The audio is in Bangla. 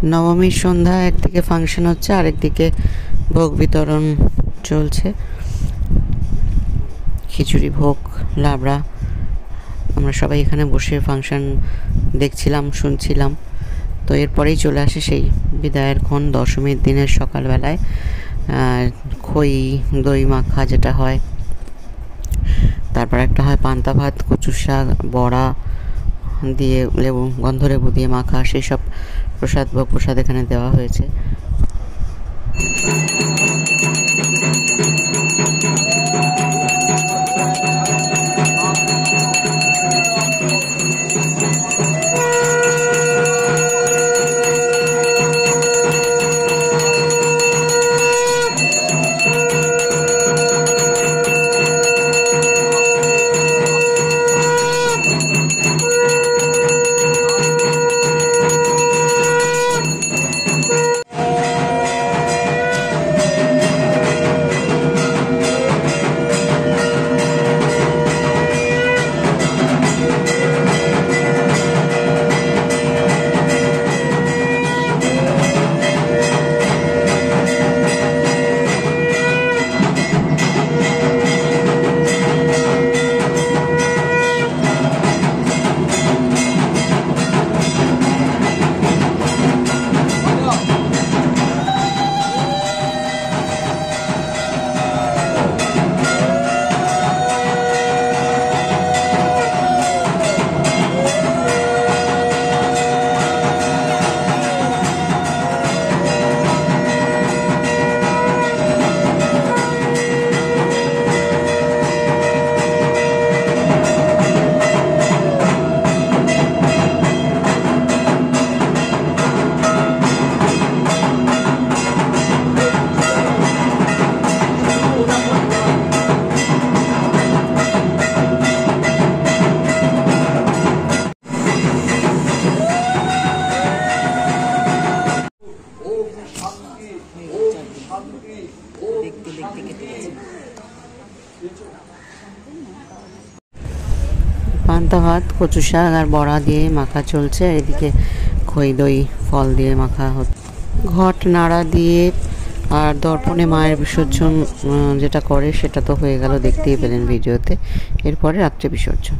নবমীর সন্ধ্যা একদিকে ফাংশন হচ্ছে, আরেকদিকে ভোগ বিতরণ চলছে। খিচুড়ি, ভোগ, লাবড়া। আমরা সবাই এখানে বসে ফাংশন দেখছিলাম, শুনছিলাম। তো এরপরেই চলে আসে সেই বিদায়ের ক্ষণ, দশমীর দিনের সকালবেলায় খই দই মাখা যেটা হয়, তারপর একটা হয় পান্তা ভাত, কচুর শাক, বড়া দিয়ে লেবু, গন্ধলেবু দিয়ে মাখা, সেই সব প্রসাদ এখানে দেওয়া হয়েছে। পান্তা ভাত, কচু শাক আর বড়া দিয়ে মাখা চলছে। এদিকে খই দই ফল দিয়ে মাখা হচ্ছে। ঘট নাড়া দিয়ে আর দর্পণে মায়ের বিসর্জন যেটা করে সেটা তো হয়ে গেল, দেখতেই পেলেন ভিডিওতে। এরপরে রাত্রে বিসর্জন।